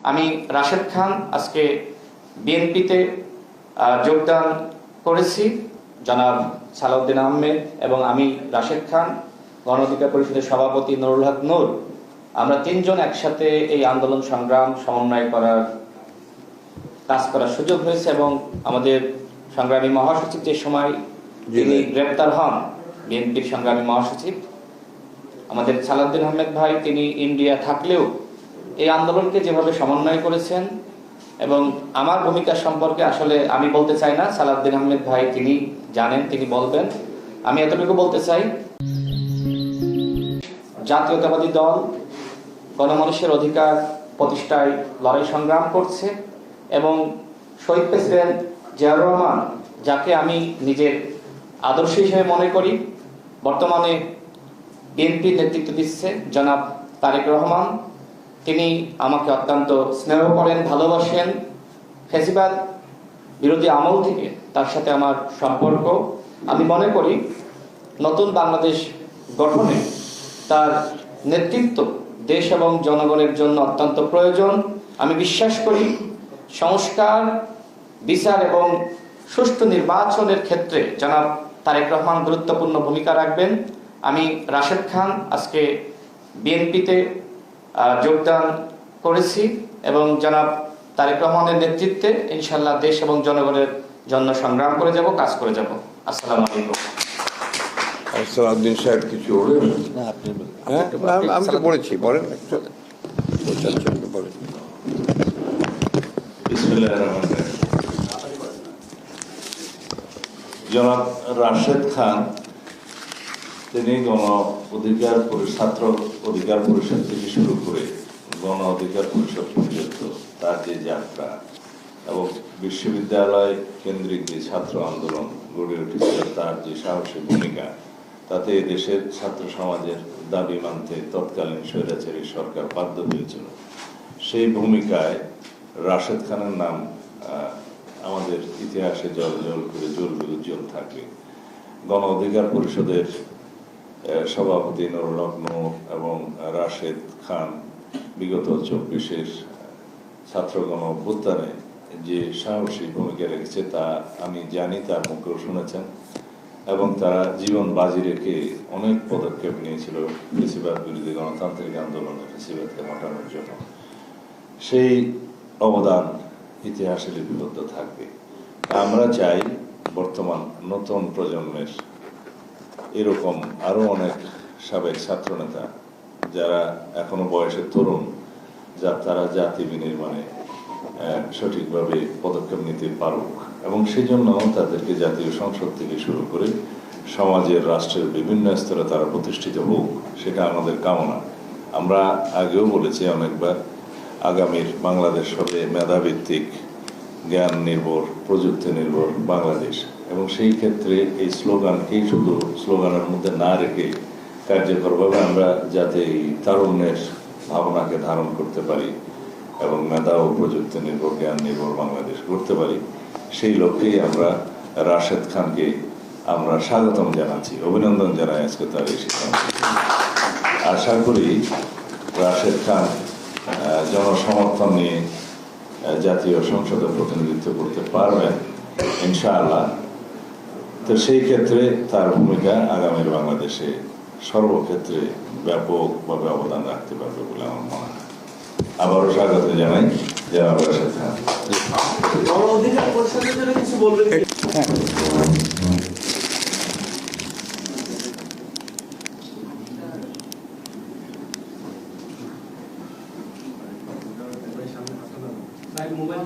আমি রাশেদ খান আজকে বিএনপিতে যোগদান করেছি। জনাব সালাউদ্দিন আহমেদ এবং আমি রাশেদ খান, গণ অধিকার পরিষদের সভাপতি নুরুল হক নূর, আমরা তিনজন একসাথে এই আন্দোলন সংগ্রাম সমন্বয় করার কাজ করার সুযোগ হয়েছে এবং আমাদের সংগ্রামী মহাসচিব যে সময় তিনি গ্রেপ্তার হন, বিএনপির সংগ্রামী মহাসচিব আমাদের সালাউদ্দিন আহমেদ ভাই, তিনি ইন্ডিয়া থাকলেও এই আন্দোলনকে যেভাবে সমন্বয় করেছেন এবং আমার ভূমিকা সম্পর্কে আসলে আমি বলতে চাই না, সালাউদ্দিন আহমেদ ভাই তিনি জানেন, তিনি বলবেন। আমি এতটুকু বলতে চাই, জাতীয়তাবাদী দল গণমানুষের অধিকার প্রতিষ্ঠায় লড়াই সংগ্রাম করছে এবং শহীদ প্রেসিডেন্ট জিয়াউর রহমান, যাকে আমি নিজের আদর্শ হিসেবে মনে করি, বর্তমানে বিএনপি নেতৃত্ব দিচ্ছে জনাব তারেক রহমান, তিনি আমাকে অত্যন্ত স্নেহ করেন, ভালোবাসেন। ফ্যাসিবাদ বিরোধী আমল থেকে তার সাথে আমার সম্পর্ক। আমি মনে করি নতুন বাংলাদেশ গঠনে তার নেতৃত্ব দেশ এবং জনগণের জন্য অত্যন্ত প্রয়োজন। আমি বিশ্বাস করি সংস্কার, বিচার এবং সুষ্ঠু নির্বাচনের ক্ষেত্রে জনাব তারেক রহমান গুরুত্বপূর্ণ ভূমিকা রাখবেন। আমি রাশেদ খান আজকে বিএনপিতে যোগদান করেছি এবং জনাব তারেক রহমানের নেতৃত্বে ইনশাআল্লাহ দেশ এবং জনগণের জন্য সংগ্রাম করে যাব, কাজ করে যাব। আসসালামু আলাইকুম। সালাউদ্দিন সাহেব কিছু বলবেন? আমি তো বলেছি, বলেন। জনাব রাশেদ খান, তিনি ছাত্র অধিকার পরিষদ থেকে শুরু করে গণ অধিকার পরিষদ পর্যন্ত তার যে যাত্রা এবং বিশ্ববিদ্যালয় কেন্দ্রিক যে ছাত্র আন্দোলন গড়ে উঠেছিল, তার যে সাহসী ভূমিকা, তাতে দেশের ছাত্র সমাজের দাবি মানতে তৎকালীন স্বৈরাচারী সরকার বাধ্য হয়েছিল। সেই ভূমিকায় রাশেদ খানের নাম আমাদের ইতিহাসে জল জল করে জ্বলবে, উজ্জ্বল থাকবে। গণ অধিকার পরিষদের সভাপতি নুরুল হক নূর এবং রাশেদ খান বিগত 24-এর ছাত্র গণ অভ্যুত্থানে যে সাহসী ভূমিকা রেখেছে তা আমি জানি, তার মুখেও শুনেছেন, এবং তারা জীবন বাজি রেখে অনেক পদক্ষেপ নিয়েছিল ফ্যাসিবাদ বিরোধী গণতান্ত্রিক আন্দোলনে ফ্যাসিবাদকে হটানোর জন্য। সেই অবদান ইতিহাসে লিপিবদ্ধ থাকবে। আমরা চাই বর্তমান নতুন প্রজন্মের এরকম আরো অনেক সাবেক ছাত্রনেতা যারা এখনো বয়সে তরুণ, তারা জাতি বিনির্মাণে সঠিকভাবে পদক্ষেপ নিতে পারুক এবং সেই জন্য তাদেরকে জাতীয় সংসদ থেকে শুরু করে সমাজের, রাষ্ট্রের বিভিন্ন স্তরে তারা প্রতিষ্ঠিত হোক, সেটা আমাদের কামনা। আমরা আগেও বলেছি অনেকবার, আগামীর বাংলাদেশ হবে মেধাভিত্তিক, জ্ঞান নির্ভর, প্রযুক্তি নির্ভর বাংলাদেশ, এবং সেই ক্ষেত্রে এই স্লোগানকেই শুধু স্লোগানের মধ্যে না রেখে কার্যকরভাবে আমরা যাতে এই তারুণ্যের ভাবনাকে ধারণ করতে পারি এবং মেধা ও প্রযুক্তি নির্ভর, জ্ঞান নির্ভর বাংলাদেশ গড়তে পারি, সেই লক্ষ্যেই আমরা রাশেদ খানকে আমরা স্বাগতম জানাচ্ছি, অভিনন্দন জানাই আজকে তার এই সিদ্ধান্ত। আশা করি রাশেদ খান জনসমর্থন নিয়ে জাতীয় সংসদে প্রতিনিধিত্ব করতে পারবেন ইনশাআল্লাহ। তো সেই ক্ষেত্রে তার ভূমিকা আগামীর বাংলাদেশে সর্বক্ষেত্রে ব্যাপকভাবে অবদান রাখতে পারবে বলে আমার মনে হয়। আবারও স্বাগত জানাই জনাব রাশেদ খান। মোবাইল